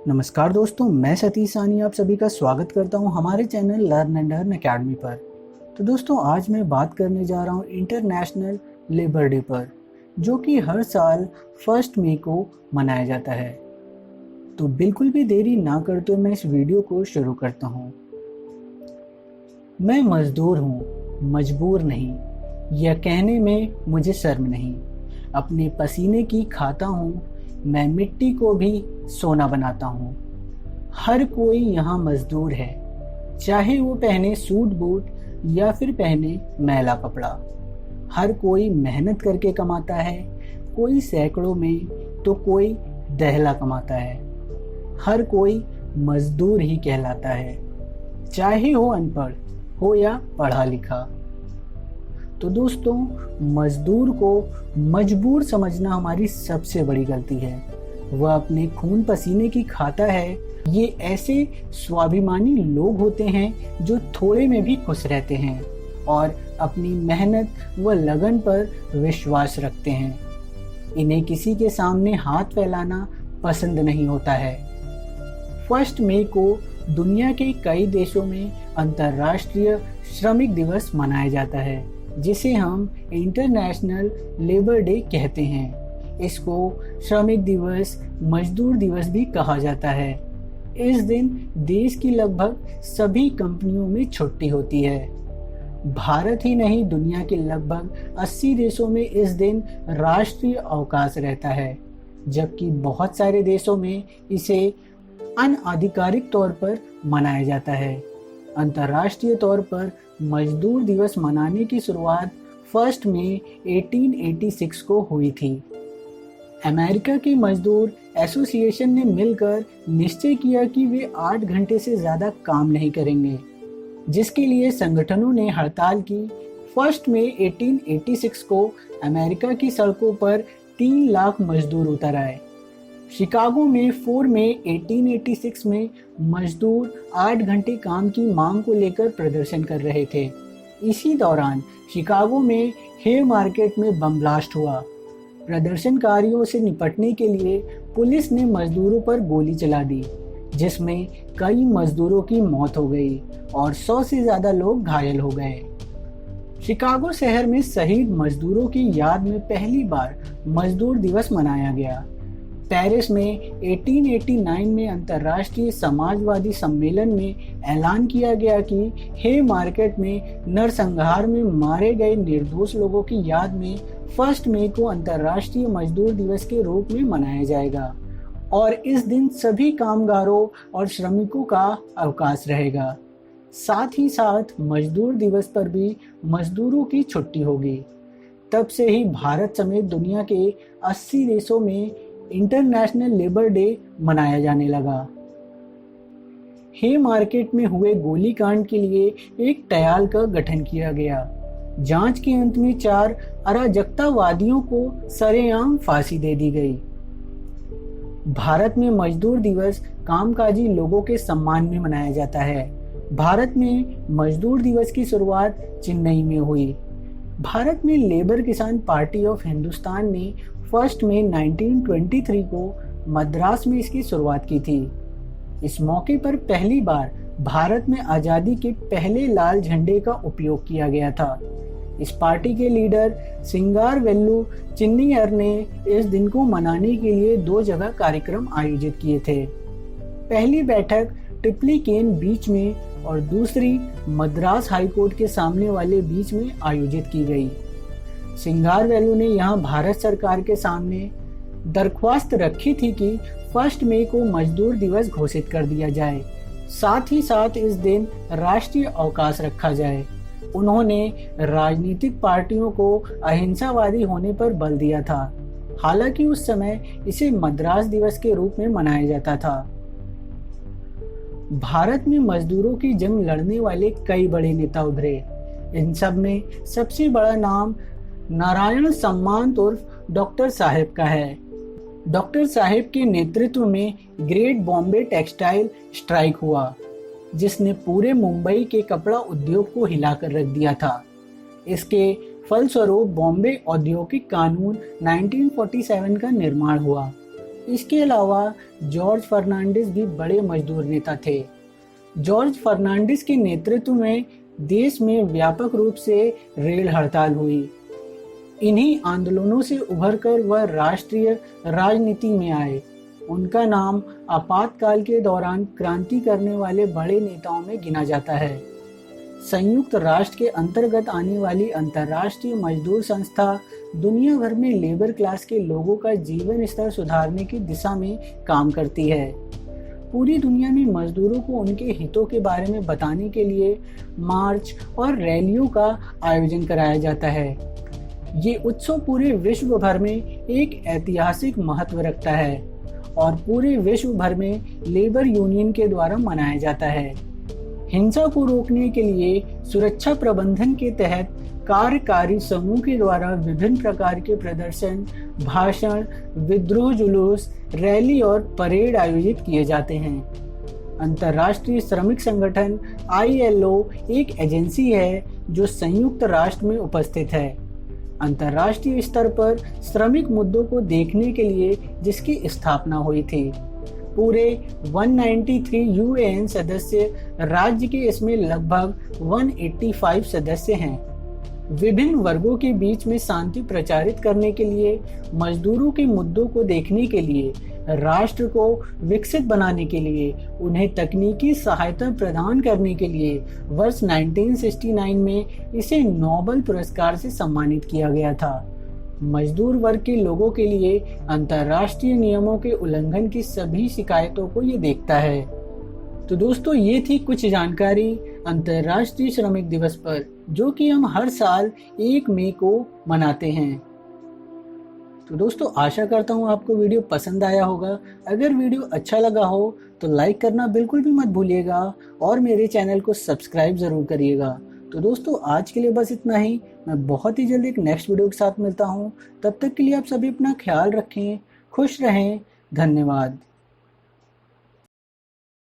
नमस्कार दोस्तों, मैं सतीश सानी आप सभी का स्वागत करता हूं हमारे channel learn and earn academy पर। तो दोस्तों, आज मैं बात करने जा रहा हूं इंटरनेशनल लेबर डे पर, जो कि हर साल 1 मई को मनाया जाता है। तो बिल्कुल भी देरी ना करते हुए मैं इस वीडियो को शुरू करता हूं। मैं मजदूर हूं, मजबूर नहीं, यह कहने में मुझे शर्म नहीं। अपने पसीने की खाता हूं, मैं मिट्टी को भी सोना बनाता हूँ। हर कोई यहाँ मजदूर है, चाहे वो पहने सूट बूट या फिर पहने मैला कपड़ा। हर कोई मेहनत करके कमाता है, कोई सैकड़ों में तो कोई दहला कमाता है। हर कोई मजदूर ही कहलाता है, चाहे हो अनपढ़ हो या पढ़ा लिखा। तो दोस्तों, मजदूर को मजबूर समझना हमारी सबसे बड़ी गलती है। वह अपने खून पसीने की खाता है। ये ऐसे स्वाभिमानी लोग होते हैं जो थोड़े में भी खुश रहते हैं और अपनी मेहनत व लगन पर विश्वास रखते हैं। इन्हें किसी के सामने हाथ फैलाना पसंद नहीं होता है। 1 मई को दुनिया के कई देशों में अंतर्राष्ट्रीय श्रमिक दिवस मनाया जाता है, जिसे हम इंटरनेशनल लेबर डे कहते हैं। इसको श्रमिक दिवस, मजदूर दिवस भी कहा जाता है। इस दिन देश की लगभग सभी कंपनियों में छुट्टी होती है। भारत ही नहीं, दुनिया के लगभग 80 देशों में इस दिन राष्ट्रीय अवकाश रहता है, जबकि बहुत सारे देशों में इसे अनाधिकारिक तौर पर मनाया जाता है। अंतर्राष्ट्रीय तौर पर मजदूर दिवस मनाने की शुरुआत 1 मई 1886 को हुई थी। अमेरिका के मजदूर एसोसिएशन ने मिलकर निश्चय किया कि वे 8 घंटे से ज़्यादा काम नहीं करेंगे, जिसके लिए संगठनों ने हड़ताल की। 1 मई 1886 को अमेरिका की सड़कों पर 3 लाख मजदूर उतर आए। शिकागो में 4 मई 1886 में मजदूर 8 घंटे काम की मांग को लेकर प्रदर्शन कर रहे थे। इसी दौरान शिकागो में हे मार्केट में बम ब्लास्ट हुआ। प्रदर्शनकारियों से निपटने के लिए पुलिस ने मजदूरों पर गोली चला दी, जिसमें कई मजदूरों की मौत हो गई और 100 से ज़्यादा लोग घायल हो गए। शिकागो शहर में शहीद मजदूरों की याद में पहली बार मजदूर दिवस मनाया गया। पेरिस में 1889 में अंतर्राष्ट्रीय समाजवादी सम्मेलन में ऐलान किया गया कि हे मार्केट में नरसंहार में मारे गए निर्दोष लोगों की याद में 1 मई को अंतर्राष्ट्रीय मजदूर दिवस के रूप में मनाया जाएगा और इस दिन सभी कामगारों और श्रमिकों का अवकाश रहेगा। साथ ही साथ मजदूर दिवस पर भी मजदूरों की छुट्टी होगी। तब से ही भारत समेत दुनिया के 80 देशों में इंटरनेशनल लेबर डे मनाया जाने लगा। हे मार्केट में हुए गोलीकांड के लिए एक ट्रायल का गठन किया गया। जांच के अंत में 4 अराजकतावादियों को सरेआम फांसी दे दी गई। भारत में मजदूर दिवस कामकाजी लोगों के सम्मान में मनाया जाता है। भारत में मजदूर दिवस की शुरुआत चेन्नई में हुई। भारत में लेबर किसान पार्टी ऑफ हिंदुस्तान ने 1 मई 1923 को मद्रास में इसकी शुरुआत की थी। इस मौके पर पहली बार भारत में आज़ादी के पहले लाल झंडे का उपयोग किया गया था। इस पार्टी के लीडर सिंगारवेल्लु चिन्नीयर ने इस दिन को मनाने के लिए 2 जगह कार्यक्रम आयोजित किए थे। पहली बैठक ट्रिप्लिकेन बीच में और दूसरी मद्रास हाईकोर्ट के सामने वाले बीच में आयोजित की गई। सिंगारवेलु ने यहाँ भारत सरकार के सामने दरख्वास्त रखी थी कि 1 मई को मजदूर दिवस घोषित कर दिया जाए, साथ ही साथ इस दिन राष्ट्रीय अवकाश रखा जाए। उन्होंने राजनीतिक पार्टियों को अहिंसावादी होने पर बल दिया था, हालांकि उस समय इसे मद्रास दिवस के रूप में मनाया जाता था। भारत में मजदूरों की जंग लड़ने वाले कई बड़े नेता उभरे। इन सब में सबसे बड़ा नाम नारायण सम्मात उर्फ डॉक्टर साहेब का है। डॉक्टर साहेब के नेतृत्व में ग्रेट बॉम्बे टेक्सटाइल स्ट्राइक हुआ, जिसने पूरे मुंबई के कपड़ा उद्योग को हिलाकर रख दिया था। इसके फलस्वरूप बॉम्बे औद्योगिक कानून 1947 का निर्माण हुआ। इसके अलावा जॉर्ज फर्नांडिस भी बड़े मजदूर नेता थे। जॉर्ज फर्नांडिस के नेतृत्व में देश में व्यापक रूप से रेल हड़ताल हुई। इन्हीं आंदोलनों से उभरकर वह राष्ट्रीय राजनीति में आए। उनका नाम आपातकाल के दौरान क्रांति करने वाले बड़े नेताओं में गिना जाता है। संयुक्त राष्ट्र के अंतर्गत आने वाली अंतर्राष्ट्रीय मजदूर संस्था दुनिया भर में लेबर क्लास के लोगों का जीवन स्तर सुधारने की दिशा में काम करती है। पूरी दुनिया में मजदूरों को उनके हितों के बारे में बताने के लिए मार्च और रैलियों का आयोजन कराया जाता है। ये उत्सव पूरे विश्व भर में एक ऐतिहासिक महत्व रखता है और पूरे विश्व भर में लेबर यूनियन के द्वारा मनाया जाता है। हिंसा को रोकने के लिए सुरक्षा प्रबंधन के तहत कार्यकारी समूह के द्वारा विभिन्न प्रकार के प्रदर्शन, भाषण, विद्रोह जुलूस, रैली और परेड आयोजित किए जाते हैं। अंतर्राष्ट्रीय श्रमिक संगठन ILO एक एजेंसी है जो संयुक्त राष्ट्र में उपस्थित है। अंतर्राष्ट्रीय स्तर पर श्रमिक मुद्दों को देखने के लिए जिसकी स्थापना हुई थी। पूरे 193 UN सदस्य राज्य के इसमें लगभग 185 सदस्य हैं। विभिन्न वर्गों के बीच में शांति प्रचारित करने के लिए, मजदूरों के मुद्दों को देखने के लिए, राष्ट्र को विकसित बनाने के लिए, उन्हें तकनीकी सहायता प्रदान करने के लिए वर्ष 1969 में इसे नोबेल पुरस्कार से सम्मानित किया गया था। मजदूर वर्ग के लोगों के लिए अंतर्राष्ट्रीय नियमों के उल्लंघन की सभी शिकायतों को ये देखता है। तो दोस्तों, ये थी कुछ जानकारी अंतर्राष्ट्रीय श्रमिक दिवस पर, जो कि हम हर साल 1 मई को मनाते हैं। तो दोस्तों, आशा करता हूँ आपको वीडियो पसंद आया होगा। अगर वीडियो अच्छा लगा हो तो लाइक करना बिल्कुल भी मत भूलिएगा और मेरे चैनल को सब्सक्राइब ज़रूर करिएगा। तो दोस्तों, आज के लिए बस इतना ही। मैं बहुत ही जल्दी एक नेक्स्ट वीडियो के साथ मिलता हूँ। तब तक के लिए आप सभी अपना ख्याल रखें, खुश रहें। धन्यवाद।